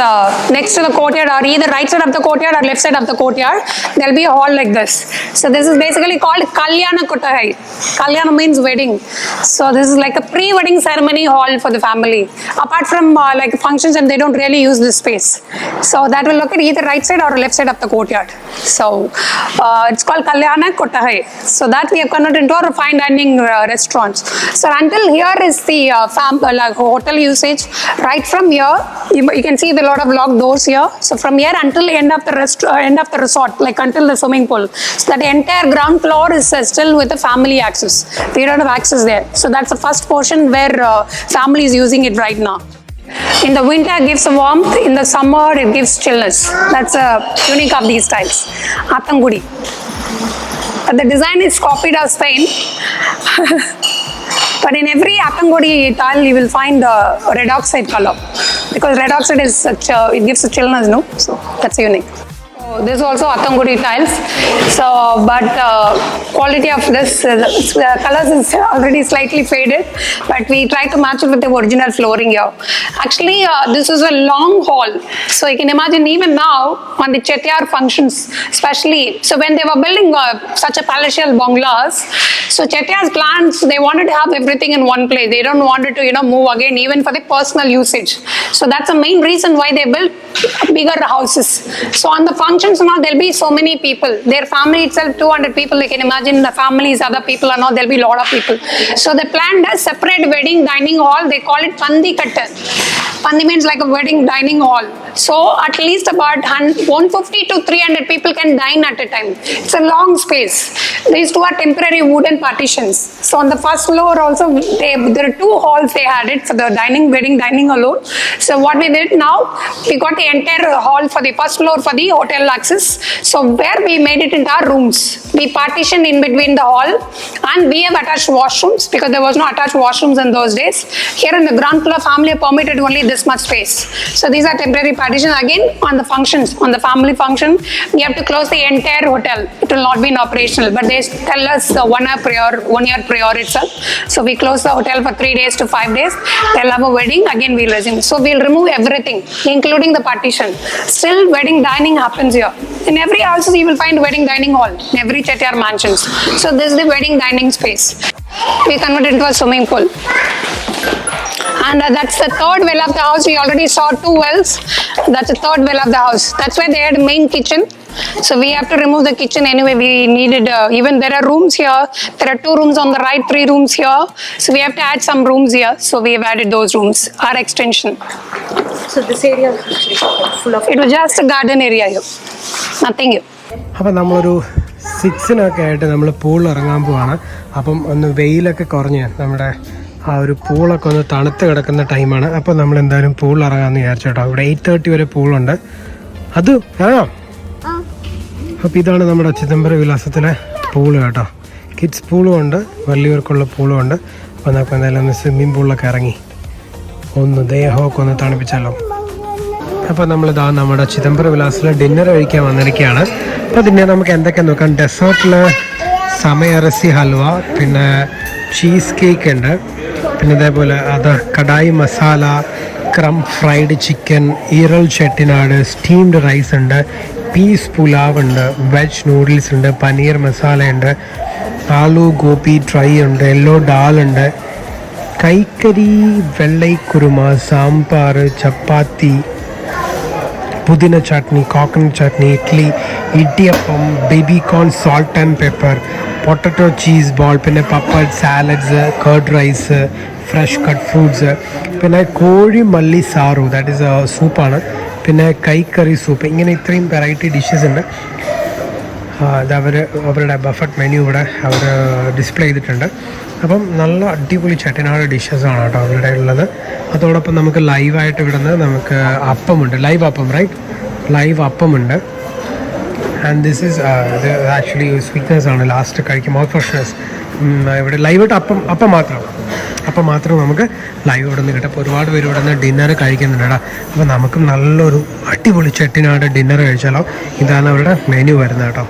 C: next to the courtyard, or either right side of the courtyard or left side of the courtyard, there'll be a hall like this. So this is basically called Kalyana Kottahai. Kalyana means wedding. So this is like a pre-wedding ceremony hall for the family. Apart from like functions, and they don't really use this space. So that will look at either right side or left side of the courtyard. So it's called Kalyana Kottahai. So that we have converted into a fine dining restaurants. So until here is the like hotel usage. Right from here, you can see the lot of locked doors here. So from here until end of the resort, like until the swimming pool. So that entire ground floor is still with the family access. We don't have access there. So that's the first portion where family is using it right now. In the winter, it gives warmth. In the summer, it gives chillness. That's unique of these tiles. Attangudi. The design is copied of Spain. But in every Attangudi tile, you will find the red oxide color, because red oxide is it gives a chillness, no? So that's unique. So this is also Attangudi tiles. So, but quality of this colors is already slightly faded, but we try to match it with the original flooring here. Actually, this is a long hall. So you can imagine even now on the Chettiar functions, especially, so when they were building such a palatial bungalows, so Chettiar's plans, they wanted to have everything in one place. They don't want it to, move again, even for the personal usage. So that's the main reason why they built bigger houses. So on the functions now, there'll be so many people. Their family itself, 200 people. You can imagine the families, other people and all, there'll be a lot of people. So they planned a separate wedding dining hall. They call it Pandi Katta. Pandi means like a wedding dining hall. So at least about 150 to 300 people can dine at a time. It's a long space. These two are temporary wooden partitions. So on the first floor also, there are 2 halls they had it for the wedding dining alone. So what we did now, we got the entire hall for the first floor for the hotel wall access. So where we made it into our rooms, we partitioned in between the hall, and we have attached washrooms because there was no attached washrooms in those days. Here in the ground floor, family are permitted only this much space. So these are temporary partitions. Again, on the functions, on the family function, we have to close the entire hotel. It will not be in operational, but they tell us 1 year prior itself. So we close the hotel for 3 days to 5 days. They'll have a wedding, again we'll resume. So we'll remove everything, including the partition. Still wedding dining happens here. In every house you will find wedding dining hall, in every Chettiar mansions. So this is the wedding dining space. We converted into a swimming pool. And that's the third well of the house. We already saw 2 wells. That's the third well of the house. That's why they had a main kitchen. So we have to remove the kitchen anyway. We needed, even there are rooms here. There are 2 rooms on the right, 3 rooms here. So we have to add some rooms here. So we have added those rooms, our extension.
D: So this area was actually full of.
C: It was just a garden area here. Nothing here.
A: അപ്പം നമ്മളൊരു 6-നൊക്കെ ആയിട്ട് നമ്മൾ പൂളിൽ ഇറങ്ങാൻ പോവാണ്. അപ്പം ഒന്ന് വെയിലൊക്കെ കുറഞ്ഞ് നമ്മുടെ ആ ഒരു പൂളൊക്കെ ഒന്ന് തണുത്ത് കിടക്കുന്ന ടൈമാണ്. അപ്പോൾ നമ്മൾ എന്തായാലും പൂളിൽ ഇറങ്ങാമെന്ന് വിചാരിച്ചു കേട്ടോ. ഇവിടെ 8:30 വരെ പൂളുണ്ട്. അത് ഇറങ്ങാം. അപ്പോൾ ഇതാണ് നമ്മുടെ ചിദംബര വിലാസത്തിലെ പൂള് കേട്ടോ. കിഡ്സ് പൂളും ഉണ്ട്, വലിയവർക്കുള്ള പൂളും ഉണ്ട്. അപ്പോൾ നമുക്ക് എന്തായാലും ഒന്ന് സ്വിമ്മിങ് പൂളിലൊക്കെ ഇറങ്ങി ഒന്ന് ദേഹമൊക്കെ ഒന്ന് തണുപ്പിച്ചാലോ. അപ്പോൾ നമ്മളിതാ നമ്മുടെ ചിദംബര വിലാസത്തിലെ ഡിന്നർ കഴിക്കാൻ വന്നിരിക്കുകയാണ്. അപ്പോൾ പിന്നെ നമുക്ക് എന്തൊക്കെ നോക്കാം. ഡെസേർട്ടിൽ സമയറസി ഹൽവ, പിന്നെ ചീസ് കേക്ക് ഉണ്ട്, പിന്നെ ഇതേപോലെ അത് kadai masala, crumb fried chicken, ഈറൽ ചെട്ടിനാട്, സ്റ്റീംഡ് റൈസ് ഉണ്ട്, പീസ് പുലാവ് ഉണ്ട്, വെജ് നൂഡിൽസ് ഉണ്ട്, പനീർ മസാല ഉണ്ട്, ആലു ഗോപി ട്രൈ ഉണ്ട്, യെല്ലോ ഡാൽ ഉണ്ട്, കൈക്കരി, വെള്ളൈ kurma, sambar, chapati, pudina chutney, coconut chutney, idli, idiyappam, baby corn salt and pepper, potato cheese ball, പിന്നെ papad, salads, curd rice, fresh cut fruits, പിന്നെ കോഴി മല്ലി സാറു, ദാറ്റ് ഈസ് സൂപ്പാണ്, പിന്നെ കൈക്കറി സൂപ്പ്. ഇങ്ങനെ ഇത്രയും വെറൈറ്റി ഡിഷസ് ഉണ്ട്. ഇത് അവരുടെ ബഫറ്റ് മെനു ഇവിടെ അവർ ഡിസ്പ്ലേ ചെയ്തിട്ടുണ്ട്. അപ്പം നല്ല അടിപൊളി ചട്ടിനാട് ഡിഷസാണ് കേട്ടോ അവരുടെ ഉള്ളത്. അതോടൊപ്പം നമുക്ക് ലൈവായിട്ട് ഇവിടുന്ന് നമുക്ക് അപ്പമുണ്ട്, ലൈവ് അപ്പം, റൈറ്റ്, ലൈവ് അപ്പമുണ്ട്. ആൻഡ് ദിസ് ഈസ് ഇത് ആക്ച്വലി സ്വീറ്റ്നെസ് ആണ് ലാസ്റ്റ് കഴിക്കും, മൗത്ത് ഫ്രഷ്നെസ്. ഇവിടെ ലൈവായിട്ട് അപ്പം മാത്രം നമുക്ക് ലൈവ് ഇവിടെ നിന്ന് കിട്ടും. അപ്പോൾ ഒരുപാട് പേര് ഇവിടെ നിന്ന് ഡിന്നർ കഴിക്കുന്നുണ്ട് കേട്ടോ. അപ്പോൾ നമുക്ക് നല്ലൊരു അടിപൊളി ചെട്ടിനാട് ഡിന്നർ കഴിച്ചാലോ. ഇതാണ് അവരുടെ മെനു വരുന്നത് കേട്ടോ.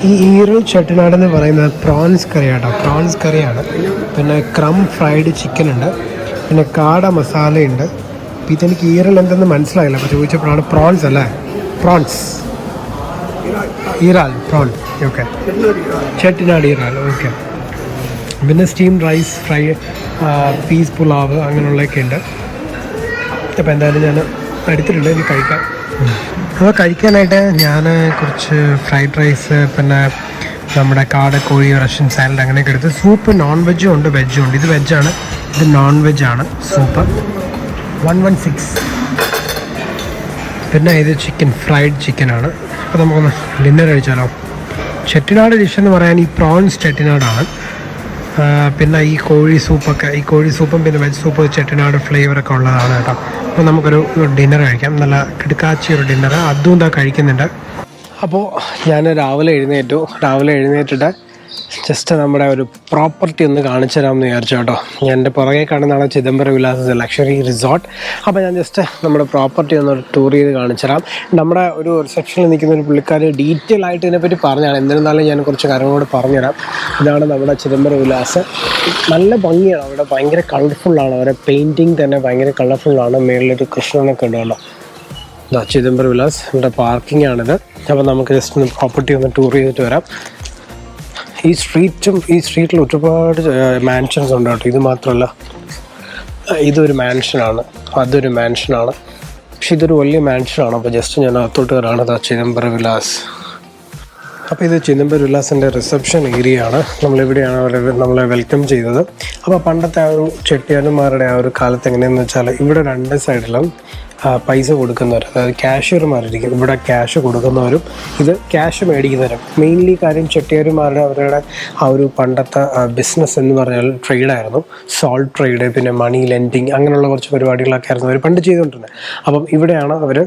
A: ഈ ഈറൽ ചെട്ടിനാടെന്ന് പറയുന്നത് പ്രോൺസ് കറിയാട്ടോ, പ്രോൺസ് കറിയാണ്. പിന്നെ ക്രം ഫ്രൈഡ് ചിക്കൻ ഉണ്ട്, പിന്നെ കാട മസാലയുണ്ട്. അപ്പോൾ ഇതെനിക്ക് ഈറൽ എന്തെന്ന് മനസ്സിലായില്ല, അപ്പോൾ ചോദിച്ചപ്പോഴാണ് പ്രോൺസ് അല്ലേ, പ്രോൺസ്, ഈറാൽ, പ്രോൺ, ഓക്കെ, ചെട്ടിനാട് ഈറാൽ, ഓക്കെ. പിന്നെ steam rice, fry, peas pulao, അങ്ങനെയുള്ളതൊക്കെ ഉണ്ട്. അപ്പോൾ എന്തായാലും ഞാൻ എടുത്തിട്ടുണ്ട്, ഇനി കഴിക്കാം. അപ്പോൾ കഴിക്കാനായിട്ട് ഞാൻ കുറച്ച് ഫ്രൈഡ് റൈസ്, പിന്നെ നമ്മുടെ കാട കോഴി, റഷ്യൻ സാലഡ് അങ്ങനെയൊക്കെ എടുത്ത്. സൂപ്പ് നോൺ വെജും ഉണ്ട് വെജും ഉണ്ട്. ഇത് വെജാണ്, ഇത് നോൺ വെജാണ് സൂപ്പ്. 116. പിന്നെ ഇത് ചിക്കൻ, ഫ്രൈഡ് ചിക്കനാണ്. അപ്പോൾ നമുക്കൊന്ന് ഡിന്നർ കഴിച്ചാലോ. ചെട്ടിനാട് ഡിഷ് എന്ന് പറയാൻ ഈ പ്രോൺസ് ചെട്ടിനാടാണ്. പിന്നെ ഈ കോഴി സൂപ്പും പിന്നെ വെജ് സൂപ്പ് ചെട്ടിനാട് ഫ്ലേവറൊക്കെ ഉള്ളതാണ് കേട്ടോ. അപ്പോൾ നമുക്കൊരു ഡിന്നർ കഴിക്കാം, നല്ല കിടുക്കാച്ചി ഒരു ഡിന്നർ. അതും എന്താ കഴിക്കുന്നുണ്ട്. അപ്പോൾ ഞാൻ രാവിലെ എഴുന്നേറ്റിട്ട് ജസ്റ്റ് നമ്മുടെ ഒരു പ്രോപ്പർട്ടി ഒന്ന് കാണിച്ചു തരാമെന്ന് വിചാരിച്ചു കേട്ടോ. ഞാൻ എൻ്റെ പുറകെ കാണുന്നതാണ് ചിദംബര വിലാസ് ലക്ഷറി റിസോർട്ട്. അപ്പോൾ ഞാൻ ജസ്റ്റ് നമ്മുടെ പ്രോപ്പർട്ടി ഒന്ന് ടൂർ ചെയ്ത് കാണിച്ചു തരാം. നമ്മുടെ ഒരു റിസപ്ഷനിൽ നിൽക്കുന്ന ഒരു പുള്ളിക്കാർ ഡീറ്റെയിൽ ആയിട്ട് ഇതിനെപ്പറ്റി പറഞ്ഞാണ്. എന്നിരുന്നാലും ഞാൻ കുറച്ച് കാര്യങ്ങളോട് പറഞ്ഞുതരാം. ഇതാണ് നമ്മുടെ ചിദംബര വിലാസ്. നല്ല ഭംഗിയാണ്, അവിടെ ഭയങ്കര കളർഫുള്ളാണ്. അവരുടെ പെയിൻറ്റിങ് തന്നെ ഭയങ്കര കളർഫുള്ളാണ്. മേളിലൊരു കൃഷ്ണനൊക്കെ ഉണ്ടല്ലോ. ചിദംബര വിലാസ് ഇവിടെ പാർക്കിംഗ് ആണിത്. അപ്പോൾ നമുക്ക് ജസ്റ്റ് ഒന്ന് പ്രോപ്പർട്ടി ഒന്ന് ടൂർ ചെയ്തിട്ട് വരാം. ഈ സ്ട്രീറ്റിൽ ഒരുപാട് മാൻഷൻസ് ഉണ്ട് കേട്ടോ. ഇത് മാത്രമല്ല, ഇതൊരു മാൻഷനാണ്, അതൊരു മാൻഷനാണ്. പക്ഷെ ഇതൊരു വലിയ മാൻഷനാണ്. അപ്പോൾ ജസ്റ്റ് ഞാൻ അകത്തോട്ട് വരാണ്. ചിദംബര വിലാസ്. അപ്പോൾ ഇത് ചിദംബര വിലാസിൻ്റെ റിസപ്ഷൻ ഏരിയ ആണ്. നമ്മളിവിടെയാണ് നമ്മളെ വെൽക്കം ചെയ്തത്. അപ്പോൾ പണ്ടത്തെ ആ ഒരു ചെട്ടിയാന്മാരുടെ ആ ഒരു കാലത്ത് എങ്ങനെയാണെന്ന് വെച്ചാൽ ഇവിടെ 2 സൈഡിലും പൈസ കൊടുക്കുന്നവർ, അതായത് ക്യാഷ്യർമാരിരിക്കും, ഇവിടെ ക്യാഷ് കൊടുക്കുന്നവരും ഇത് ക്യാഷ് മേടിക്കുന്നവരും. മെയിൻലി കാര്യം ചെട്ടിയാർമാരുടെ അവരുടെ ആ ഒരു പണ്ടത്തെ ബിസിനസ് എന്ന് പറഞ്ഞാൽ ട്രേഡായിരുന്നു. സോൾട്ട് ട്രേഡ്, പിന്നെ മണി ലെൻഡിങ്, അങ്ങനെയുള്ള കുറച്ച് പരിപാടികളൊക്കെ ആയിരുന്നു അവർ പണ്ട് ചെയ്തുകൊണ്ടിരുന്നത്. അപ്പം ഇവിടെയാണ് അവർ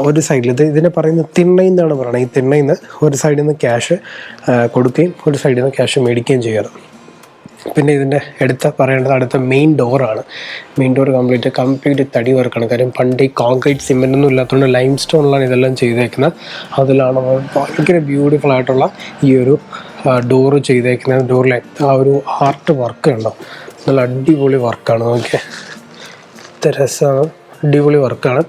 A: ഒരു സൈഡിൽ ഇതിനെ പറയുന്നത് തിണ്ണയിൽ നിന്നാണ് പറയുന്നത്. ഈ തിണ്ണയിൽ നിന്ന് ഒരു സൈഡിൽ നിന്ന് ക്യാഷ് കൊടുക്കുകയും ഒരു സൈഡിൽ നിന്ന് ക്യാഷ് മേടിക്കുകയും ചെയ്യാറ്. പിന്നെ ഇതിൻ്റെ അടുത്ത മെയിൻ ഡോറാണ്. മെയിൻ ഡോർ കംപ്ലീറ്റ് തടി വർക്കാണ്. കാര്യം പണ്ട് ഈ കോൺക്രീറ്റ് സിമെൻ്റൊന്നും ഇല്ലാത്തതുകൊണ്ട് ലൈം സ്റ്റോണിലാണ് ഇതെല്ലാം ചെയ്തേക്കുന്നത്. അതിലാണ് ഭയങ്കര ബ്യൂട്ടിഫുൾ ആയിട്ടുള്ള ഈ ഒരു ഡോറ് ചെയ്തേക്കുന്നത്. ഡോറിലെ ആ ഒരു ആർട്ട് വർക്ക് ഉണ്ടോ, നല്ല അടിപൊളി വർക്കാണ്. നോക്കിയേ, രസമാണ്, അടിപൊളി വർക്കാണ്.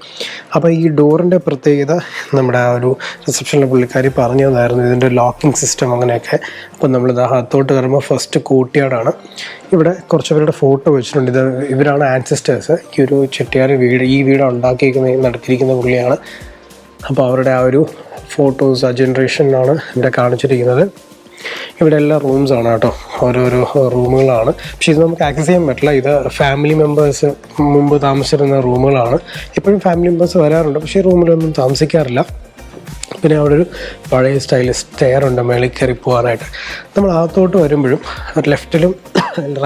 A: അപ്പോൾ ഈ ഡോറിൻ്റെ പ്രത്യേകത നമ്മുടെ ആ ഒരു റിസപ്ഷനിലെ പുള്ളിക്കാരി പറഞ്ഞു തന്നായിരുന്നു, ഇതിൻ്റെ ലോക്കിംഗ് സിസ്റ്റം അങ്ങനെയൊക്കെ. അപ്പം നമ്മളിത് അകത്തോട്ട് കയറുമ്പോൾ ഫസ്റ്റ് കോർട്ട്യാർഡാണ്. ഇവിടെ കുറച്ച് പേരുടെ ഫോട്ടോ വെച്ചിട്ടുണ്ട്. ഇവരാണ് ആൻസിസ്റ്റേഴ്സ്. ഈ ഒരു ചെട്ടിയാർ ഈ വീട് ഉണ്ടാക്കിയിരിക്കുന്ന നടത്തിയിരിക്കുന്ന പുള്ളിയാണ്. അപ്പോൾ അവരുടെ ആ ഒരു ഫോട്ടോസ്, ആ ജനറേഷനാണ് ഇവിടെ കാണിച്ചിരിക്കുന്നത്. ഇവിടെ എല്ലാ റൂംസാണ് കേട്ടോ, ഓരോരോ റൂമുകളാണ്. പക്ഷേ ഇത് നമുക്ക് ആക്സസ് ചെയ്യാൻ പറ്റില്ല. ഇത് ഫാമിലി മെമ്പേഴ്സ് മുമ്പ് താമസിച്ചിരുന്ന റൂമുകളാണ്. ഇപ്പോഴും ഫാമിലി മെമ്പേഴ്സ് വരാറുണ്ട്, പക്ഷേ റൂമിലൊന്നും താമസിക്കാറില്ല. പിന്നെ അവിടെ ഒരു പഴയ സ്റ്റൈൽ സ്റ്റെയർ ഉണ്ട് മേളിൽ കയറി പോകാനായിട്ട്. നമ്മൾ അകത്തോട്ട് വരുമ്പോഴും ലെഫ്റ്റിലും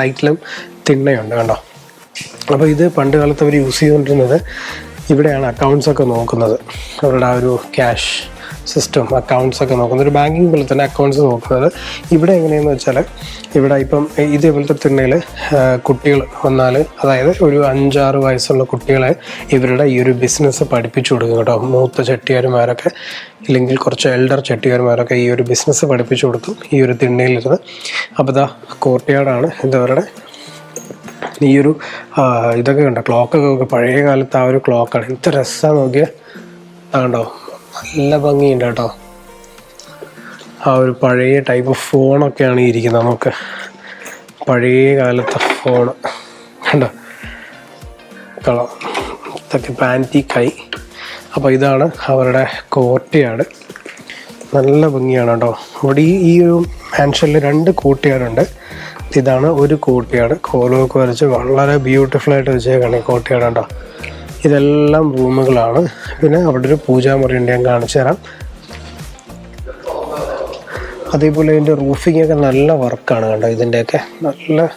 A: റൈറ്റിലും തിണ്ണയുണ്ട് കണ്ടോ. അപ്പോൾ ഇത് പണ്ട് കാലത്ത് അവർ യൂസ് ചെയ്തുകൊണ്ടിരുന്നത് ഇവിടെയാണ് അക്കൗണ്ട്സൊക്കെ നോക്കുന്നത്. അവരുടെ ആ ഒരു ക്യാഷ് സിസ്റ്റം, അക്കൗണ്ട്സൊക്കെ നോക്കുന്നത്, ഒരു ബാങ്കിങ് പോലെ തന്നെ അക്കൗണ്ട്സ് നോക്കുന്നത്. ഇവിടെ എങ്ങനെയെന്ന് വെച്ചാൽ ഇവിടെ ഇപ്പം ഇതേപോലത്തെ തിണ്ണയിൽ കുട്ടികൾ വന്നാൽ, അതായത് ഒരു 5-6 വയസ്സുള്ള കുട്ടികളെ ഇവരുടെ ഈ ഒരു ബിസിനസ് പഠിപ്പിച്ചു കൊടുക്കും കേട്ടോ. മൂത്ത ചെട്ടിയാർമാരൊക്കെ ഇല്ലെങ്കിൽ കുറച്ച് എൽഡർ ചെട്ടിയാർമാരൊക്കെ ഈ ഒരു ബിസിനസ് പഠിപ്പിച്ചു കൊടുക്കും ഈ ഒരു തിണ്ണയിലിരുന്ന്. അപ്പോൾ ഇതാ കോർട്ട്യാർഡാണ് ഇതവരുടെ. ഈ ഒരു ഇതൊക്കെ കണ്ടോ, ക്ലോക്കൊക്കെ പഴയ കാലത്ത് ആ ഒരു ക്ലോക്കാണ്. എന്ത് രസമാണ് നോക്കിയാൽ, കണ്ടോ, നല്ല ഭംഗിയുണ്ട് കേട്ടോ. ആ ഒരു പഴയ ടൈപ്പ് ഫോണൊക്കെയാണ് ഇരിക്കുന്നത്. നമുക്ക് പഴയ കാലത്തെ ഫോണ് കണ്ടോ, കളർ ഇതൊക്കെ പാൻറ്റിക്കായി. അപ്പോൾ ഇതാണ് അവരുടെ കോർട്ട്യാർഡ്. നല്ല ഭംഗിയാണ് കേട്ടോ. ഇവിടെ ഈ ഒരു മാൻഷനിൽ 2 കോർട്ട്യാർഡുണ്ട്. ഇതാണ് ഒരു കോർട്ട്യാർഡ്. കോലമൊക്കെ വരച്ച് വളരെ ബ്യൂട്ടിഫുള്ളായിട്ട് വെച്ചേക്കാണ് ഈ കോർട്ട്യാർഡ് കേട്ടോ. ഇതെല്ലാം റൂമുകളാണ്. പിന്നെ അവിടെ ഒരു പൂജാമുറി ഉണ്ട്, ഞാൻ കാണിച്ചു തരാം. അതേപോലെ ഇതിൻ്റെ റൂഫിംഗ് ഒക്കെ നല്ല വർക്കാണ് കണ്ടോ. ഇതിൻ്റെയൊക്കെ നല്ല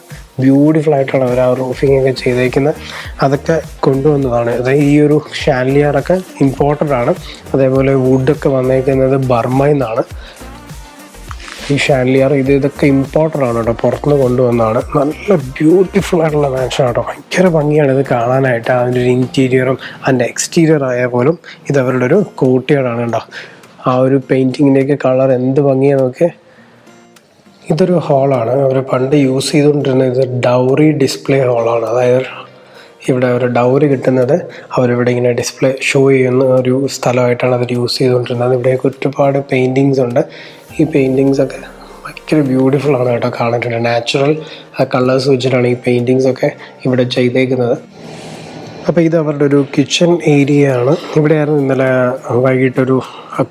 A: ബ്യൂട്ടിഫുൾ ആയിട്ടാണ് അവർ ആ റൂഫിംഗ് ഒക്കെ ചെയ്തേക്കുന്നത്. അതൊക്കെ കൊണ്ടുവന്നതാണ്. അതായത് ഈ ഒരു ഷാൻലിയറൊക്കെ ഇമ്പോർട്ടൻ്റ് ആണ്. അതേപോലെ വുഡൊക്കെ വന്നേക്കുന്നത് ബർമയിൽ നിന്നാണ്. ഈ ഷാൻലിയർ ഇതൊക്കെ ഇമ്പോർട്ടൻ്റ് ആണ് കേട്ടോ, പുറത്തുനിന്ന് കൊണ്ടുവന്നതാണ്. നല്ല ബ്യൂട്ടിഫുൾ ആയിട്ടുള്ള മാൻഷൻ കേട്ടോ. ഭയങ്കര ഭംഗിയാണ് ഇത് കാണാനായിട്ട്. അതിൻ്റെ ഒരു ഇൻറ്റീരിയറും അതിൻ്റെ എക്സ്റ്റീരിയർ ആയാൽ പോലും ഇത് അവരുടെ ഒരു കോർട്ട്യാർഡാണ് കേട്ടോ. ആ ഒരു പെയിൻറ്റിങ്ങിൻ്റെയൊക്കെ കളർ എന്ത് ഭംഗിയാണ് നോക്കിയേ. ഇതൊരു ഹാളാണ്. അവർ പണ്ട് യൂസ് ചെയ്തുകൊണ്ടിരുന്നത് ഇത് ഡൗറി ഡിസ്പ്ലേ ഹാളാണ്. അതായത് ഇവിടെ അവർ ഡൗറി കിട്ടുന്നത് അവരിവിടെ ഇങ്ങനെ ഡിസ്പ്ലേ ഷോ ചെയ്യുന്ന ഒരു സ്ഥലമായിട്ടാണ് അവർ യൂസ് ചെയ്തുകൊണ്ടിരുന്നത്. ഇവിടെയൊക്കെ ഒരുപാട് പെയിൻറ്റിങ്സ് ഉണ്ട്. ഈ പെയിൻറ്റിങ്സൊക്കെ ഭയങ്കര ബ്യൂട്ടിഫുൾ ആണ് കേട്ടോ കാണാനായിട്ട്. നാച്ചുറൽ കളേഴ്സ് വെച്ചിട്ടാണ് ഈ പെയിൻറ്റിങ്സൊക്കെ ഇവിടെ ചെയ്തേക്കുന്നത്. അപ്പോൾ ഇത് അവരുടെ ഒരു കിച്ചൺ ഏരിയ ആണ്. ഇവിടെയായിരുന്നു ഇന്നലെ വൈകിട്ടൊരു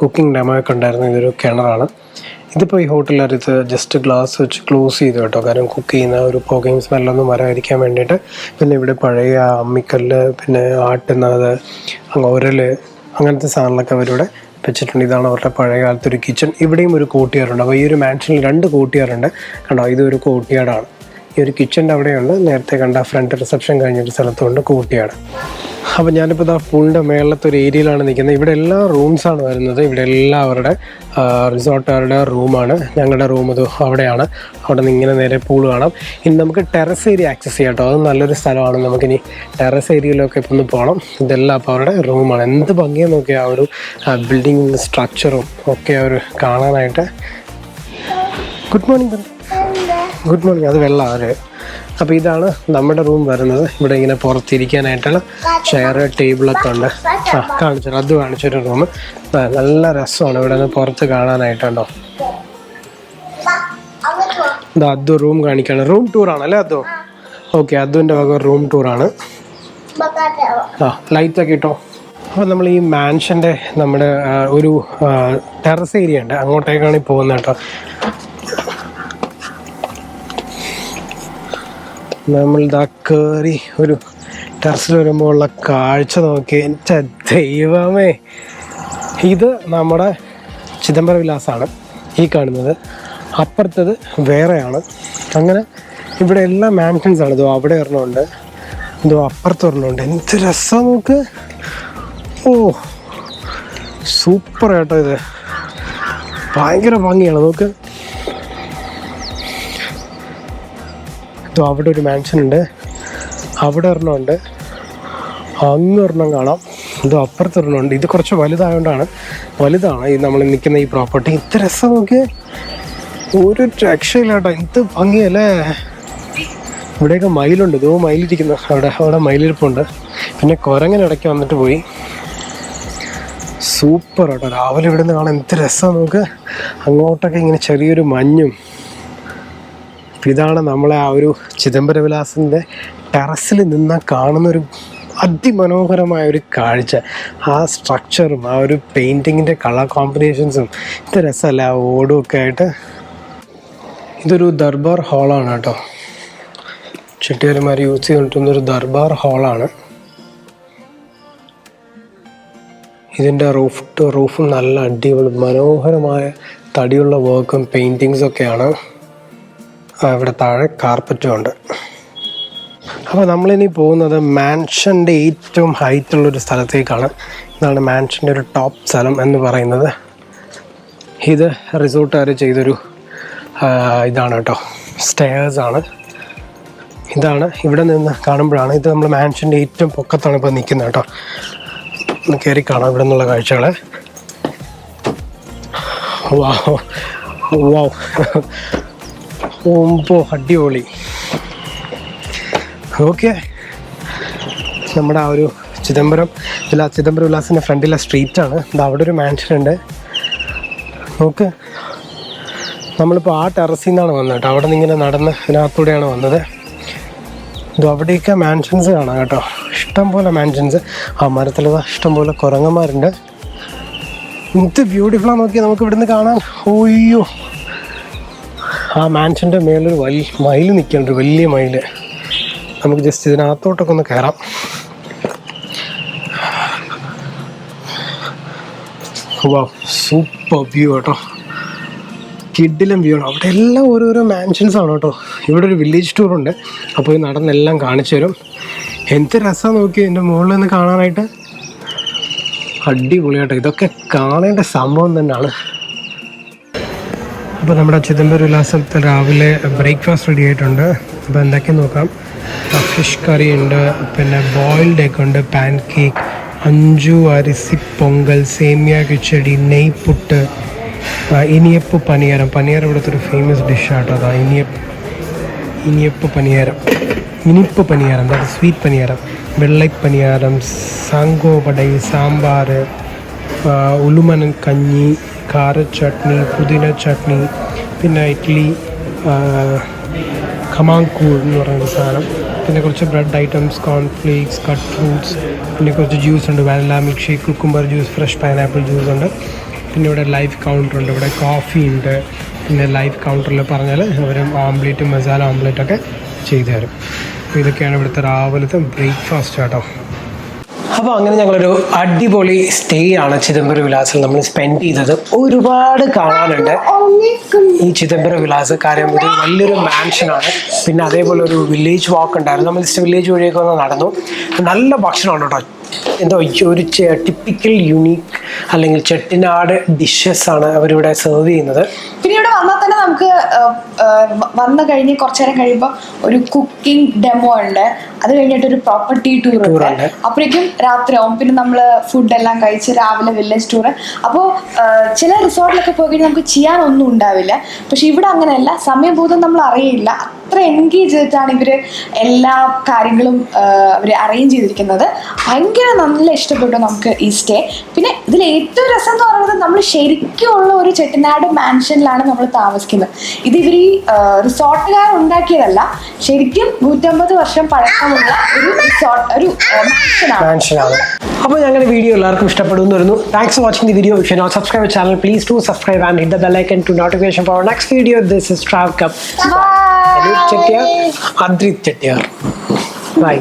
A: കുക്കിംഗ് ഡെമോ ഒക്കെ ഉണ്ടായിരുന്നു. ഇതൊരു കിണറാണ്. ഇതിപ്പോൾ ഈ ഹോട്ടലിനകത്ത് ജസ്റ്റ് ഗ്ലാസ് വെച്ച് ക്ലോസ് ചെയ്തു കേട്ടോ. കാരണം കുക്ക് ചെയ്യുന്ന ഒരു പുകയും സ്മെല്ലൊന്നും വരാതിരിക്കാൻ വേണ്ടിയിട്ട്. പിന്നെ ഇവിടെ പഴയ അമ്മിക്കല്ല്, പിന്നെ ആട്ടുന്നത്, ഉരല്, അങ്ങനത്തെ സാധനങ്ങളൊക്കെ അവരിവിടെ വെച്ചിട്ടുണ്ട്. ഇതാണ് അവരുടെ പഴയ കാലത്തെ ഒരു കിച്ചൺ. ഇവിടെയും ഒരു കോർട്ട്യാർഡുണ്ട്. അപ്പോൾ ഈ ഒരു മാൻഷനിൽ 2 കോർട്ട്യാർഡുണ്ട് കണ്ടോ. ഇതൊരു കോർട്ട്യാർഡാണ്. ഈ ഒരു കിച്ചൻ്റെ അവിടെയുണ്ട്. നേരത്തെ കണ്ട ഫ്രണ്ട് റിസപ്ഷൻ കഴിഞ്ഞൊരു സ്ഥലത്തുണ്ട് കോർട്ട്യാർഡ്. അപ്പോൾ ഞാനിപ്പോൾ ഇതാ പൂളിൻ്റെ മേളത്തെ ഒരു ഏരിയയിലാണ് നിൽക്കുന്നത്. ഇവിടെ എല്ലാ റൂംസാണ് വരുന്നത്. ഇവിടെ എല്ലാവരുടെ റിസോർട്ടുകാരുടെ റൂമാണ്. ഞങ്ങളുടെ റൂം ഇത് അവിടെയാണ്. അവിടെ നിന്ന് ഇങ്ങനെ നേരെ പൂൾ കാണാം. ഇനി നമുക്ക് ടെറസ് ഏരിയ ആക്സസ് ചെയ്യാം കേട്ടോ. അത് നല്ലൊരു സ്ഥലമാണ്. നമുക്കിനി ടെറസ് ഏരിയയിലൊക്കെ ഇപ്പോൾ ഒന്ന് പോകണം. ഇതെല്ലാം അപ്പോൾ അവരുടെ റൂമാണ്. എന്ത് ഭംഗിയെന്ന് നോക്കിയാൽ ആ ഒരു ബിൽഡിംഗ് സ്ട്രക്ചറും ഒക്കെ അവർ കാണാനായിട്ട്. Good morning. Good morning. അത് വെള്ളമാണ്. അപ്പോൾ ഇതാണ് നമ്മുടെ റൂം വരുന്നത്. ഇവിടെ ഇങ്ങനെ പുറത്തിരിക്കാനായിട്ടുള്ള ചെയർ, ടേബിളൊക്കെ ഉണ്ട്. കാണിച്ചോ, അത് കാണിച്ചൊരു റൂം. നല്ല രസമാണ് ഇവിടെ നിന്ന് പുറത്ത് കാണാനായിട്ടുണ്ടോ. ഇതാ അത് റൂം കാണിക്കാണ്. റൂം ടൂറാണല്ലേ അതോ? ഓക്കെ, അതുവിൻ്റെ വക റൂം ടൂറാണ്. ലൈറ്റൊക്കെ ഇട്ടോ. അപ്പോൾ നമ്മൾ ഈ മാൻഷൻ്റെ നമ്മുടെ ഒരു ടെറസ് ഏരിയ ഉണ്ട്, അങ്ങോട്ടേക്കാണ് ഈ പോകുന്നത് കേട്ടോ. നമ്മളിതാ കയറി ഒരു ടെറസിൽ വരുമ്പോൾ ഉള്ള കാഴ്ച നോക്കി എൻ്റെ ദൈവമേ. ഇത് നമ്മുടെ ചിദംബര വിലാസാണ് ഈ കാണുന്നത്. അപ്പുറത്തത് വേറെയാണ്. അങ്ങനെ ഇവിടെ എല്ലാം മാൻഷൻസ് ആണ്. ഇതോ അവിടെ ഒരെണ്ണമുണ്ട്, ഇതോ അപ്പുറത്ത് ഒരെണ്ണമുണ്ട്. എന്ത് രസം നോക്ക്. ഓ സൂപ്പർ കേട്ടോ, ഇത് ഭയങ്കര ഭംഗിയാണ് നോക്ക്. ഇതോ അവിടെ ഒരു മാൻഷൻ ഉണ്ട്, അവിടെ ഒരെണ്ണമുണ്ട്, അങ്ങ് ഒരെണ്ണം കാണാം, ഇതോ അപ്പുറത്ത് ഒരെണ്ണമുണ്ട്. ഇത് കുറച്ച് വലുതാണ് ഈ നമ്മൾ നിൽക്കുന്ന ഈ പ്രോപ്പർട്ടി. ഇത്ര രസം നോക്കിയേ, ഒരു രക്ഷയില്ല കേട്ടോ. എന്ത് ഭംഗിയല്ലേ. ഇവിടെയൊക്കെ മയിലുണ്ട്, ഇതോ മയിലിരിക്കുന്നു, അവിടെ മയിലിരിപ്പുണ്ട്. പിന്നെ കുരങ്ങനിടയ്ക്ക് വന്നിട്ട് പോയി. സൂപ്പർ കേട്ടോ. രാവിലെ ഇവിടെ നിന്ന് കാണാൻ എന്ത് രസമാണ് നമുക്ക്. അങ്ങോട്ടൊക്കെ ഇങ്ങനെ ചെറിയൊരു മഞ്ഞും. ഇതാണ് നമ്മളെ ആ ഒരു ചിദംബര വിലാസിൻ്റെ ടെറസിൽ നിന്നാൽ കാണുന്നൊരു അതിമനോഹരമായ ഒരു കാഴ്ച. ആ സ്ട്രക്ചറും ആ ഒരു പെയിൻറ്റിങ്ങിൻ്റെ കളർ കോമ്പിനേഷൻസും ഇത് രസമല്ല, ആ ഓടും ഒക്കെ ആയിട്ട്. ഇതൊരു ദർബാർ ഹാളാണ് കേട്ടോ. ചെട്ടിയാരുമാർ യൂസ് ചെയ്തിട്ടുള്ളൊരു ദർബാർ ഹാളാണ്. ഇതിൻ്റെ റൂഫും നല്ല അടിപൊളി മനോഹരമായ തടിയുള്ള വർക്കും പെയിൻറ്റിങ്സും ഒക്കെയാണ്. ഇവിടെ താഴെ കാർപ്പറ്റും ഉണ്ട്. അപ്പോൾ നമ്മളിനി പോകുന്നത് മാൻഷൻ്റെ ഏറ്റവും ഹൈറ്റുള്ളൊരു സ്ഥലത്തേക്കാണ്. ഇതാണ് മാൻഷൻ്റെ ഒരു ടോപ്പ് സ്ഥലം എന്ന് പറയുന്നത്. ഇത് റിസോർട്ടുകാർ ചെയ്തൊരു ഇതാണ് കേട്ടോ, സ്റ്റെയർസാണ്. ഇതാണ് ഇവിടെ നിന്ന് കാണുമ്പോഴാണ്, ഇത് നമ്മൾ മാൻഷൻ്റെ ഏറ്റവും പൊക്കത്താണ് ഇപ്പോൾ നിൽക്കുന്നത് കേട്ടോ. ഒന്ന് കയറി കാണാം ഇവിടെ നിന്നുള്ള കാഴ്ചകൾ. വാവ് ഓമ്പോ അടിപൊളി. ഓക്കെ, നമ്മുടെ ആ ഒരു ചിദംബര വിലാസിൻ്റെ ഫ്രണ്ടിലെ സ്ട്രീറ്റാണ്. ഇത് അവിടെ ഒരു മാൻഷൻ ഉണ്ട് നോക്ക്. നമ്മളിപ്പോൾ ആ ടെറസിൽ നിന്നാണ് വന്നത് കേട്ടോ. അവിടെ നിന്ന് ഇങ്ങനെ നടന്ന് ഇതിനകത്തൂടെയാണ് വന്നത്. ഇത് അവിടെയൊക്കെ മാൻഷൻസ് കാണാം കേട്ടോ, ഇഷ്ടംപോലെ മാൻഷൻസ്. ആ മരത്തിലത് ഇഷ്ടംപോലെ കുരങ്ങന്മാരുണ്ട്. എന്ത് ബ്യൂട്ടിഫുള്ളാണ് നോക്കിയാൽ നമുക്ക് ഇവിടുന്ന് കാണാൻ. ഓയ്യോ, ആ മാൻഷൻ്റെ മേലൊരു മയിൽ നിൽക്കുന്നുണ്ട്, വലിയ മയിൽ. നമുക്ക് ജസ്റ്റ് ഇതിനകത്തോട്ടൊക്കെ ഒന്ന് കയറാം. വാ, സൂപ്പർ വ്യൂ കേട്ടോ, കിഡിലും വ്യൂ ആണ്. അവിടെ എല്ലാം ഓരോരോ മാൻഷൻസ് ആണ് കേട്ടോ. ഇവിടെ ഒരു വില്ലേജ് ടൂറുണ്ട്, അപ്പോൾ നടന്നെല്ലാം കാണിച്ചു തരും. എന്ത് രസമാണ് നോക്കി എൻ്റെ മുകളിൽ നിന്ന് കാണാനായിട്ട്. അടിപൊളിയാട്ടോ, ഇതൊക്കെ കാണേണ്ട സംഭവം തന്നെയാണ്. അപ്പോൾ നമ്മുടെ ചിദംബര വിലാസത്തിൽ രാവിലെ ബ്രേക്ക്ഫാസ്റ്റ് റെഡി ആയിട്ടുണ്ട്. അപ്പോൾ എന്തൊക്കെയാണ് നോക്കാം. ഫിഷ് കറി ഉണ്ട്, പിന്നെ ബോയിൽഡ് എഗ് ഉണ്ട്, പാൻ കേക്ക്, അഞ്ചു അരിസി പൊങ്കൽ, സേമിയ കിച്ചടി, നെയ്പുട്ട്, ഇനിയപ്പ് പനിയാരം. ഇവിടുത്തെ ഒരു ഫേമസ് ഡിഷാട്ടോ. അതാ ഇനിയപ്പ് പനിയാരം, അതായത് സ്വീറ്റ് പനിയാരം, വെള്ളപ്പനിയാരം, സാങ്കോപടൈ, സാമ്പാർ, ഉലുമനൻ കഞ്ഞി, കാര ചട്നി, പുതിന ചട്നി, പിന്നെ ഇഡ്ഡലി, ഖമാങ്കൂൾ എന്ന് പറയുന്ന സാധനം, പിന്നെ കുറച്ച് bread items, cornflakes, cut fruits, പിന്നെ കുറച്ച് ജ്യൂസ് ഉണ്ട്, vanilla milk shake, cucumber juice, fresh pineapple juice ഉണ്ട്. പിന്നെ ഇവിടെ ലൈവ് കൗണ്ടർ ഉണ്ട്, ഇവിടെ കോഫി ഉണ്ട്. പിന്നെ ലൈവ് കൗണ്ടറിൽ പറഞ്ഞാൽ അവർ ഓംലേറ്റും മസാല ഓംലേറ്റൊക്കെ ചെയ്തു തരും. അപ്പോൾ ഇതൊക്കെയാണ് ഇവിടുത്തെ രാവിലത്തെ ബ്രേക്ക്ഫാസ്റ്റ് കേട്ടോ. അപ്പോൾ അങ്ങനെ ഞങ്ങളൊരു അടിപൊളി സ്റ്റേ ആണ് ചിദംബര വിലാസിൽ നമ്മൾ സ്പെൻഡ് ചെയ്തത്. ഒരുപാട് കാണാനുണ്ട് ഈ ചിദംബര വിലാസ്. കാര്യം ഇത് വലിയൊരു മാൻഷനാണ്. പിന്നെ അതേപോലെ ഒരു വില്ലേജ് വാക്ക് ഉണ്ടായിരുന്നു. നമ്മൾ ജസ്റ്റ് വില്ലേജ് വഴിയൊക്കെ ഒന്ന് നടന്നു. നല്ല ഭക്ഷണമാണ് കേട്ടോ. എന്തോ ഒരു ടിപ്പിക്കൽ യുണീക്ക് അല്ലെങ്കിൽ ചെട്ടിനാട് ഡിഷസ് ആണ് അവരിവിടെ സെർവ് ചെയ്യുന്നത്.
B: പിന്നെ ഇവിടെ വന്നാൽ തന്നെ നമുക്ക് വന്നു കഴിഞ്ഞ് കുറച്ചു നേരം കഴിയുമ്പോൾ ഒരു കുക്കിംഗ് ഡെമോ ഉണ്ട്. അത് കഴിഞ്ഞിട്ട് ഒരു പ്രോപ്പർട്ടി ടൂർ ഉണ്ട്. അപ്പോഴേക്കും രാത്രിയാവും. പിന്നെ നമ്മൾ ഫുഡെല്ലാം കഴിച്ച് രാവിലെ വില്ലേജ് ടൂർ. അപ്പോൾ ചില റിസോർട്ടിലൊക്കെ പോയി കഴിഞ്ഞാൽ നമുക്ക് ചെയ്യാനൊന്നും ഉണ്ടാവില്ല. പക്ഷെ ഇവിടെ അങ്ങനെയല്ല, സമയബോധം നമ്മൾ അറിയില്ല. അത്ര എൻഗേജ് ചെയ്തിട്ടാണ് ഇവർ എല്ലാ കാര്യങ്ങളും അവർ അറേഞ്ച് ചെയ്തിരിക്കുന്നത്. ഭയങ്കര നല്ല ഇഷ്ടപ്പെട്ടു നമുക്ക് ഈ സ്റ്റേ. പിന്നെ ഇതിൽ ഏറ്റവും രസം എന്ന് പറയുന്നത് നമ്മൾ ശരിക്കുമുള്ള ഒരു ചെട്ടിനാട് മാൻഷനിലാണ് നമ്മൾ താമസിക്കുന്നത്. ഇത് ഇവർ ഈ റിസോർട്ടുകാർ ഉണ്ടാക്കിയതല്ല, ശരിക്കും 150 വർഷം പഴക്കമുള്ള ഒരു റിസോർട്ട്, ഒരു മാൻഷനാണ്.
A: അപ്പോൾ ഞങ്ങളുടെ വീഡിയോ എല്ലാവർക്കും ഇഷ്ടപ്പെടുന്നു വരുന്നു. Thanks for watching the video. If you not subscribe channel, please do subscribe and hit the bell icon to notification for next video. This is travel cup. Adrit Chettiar. Bye.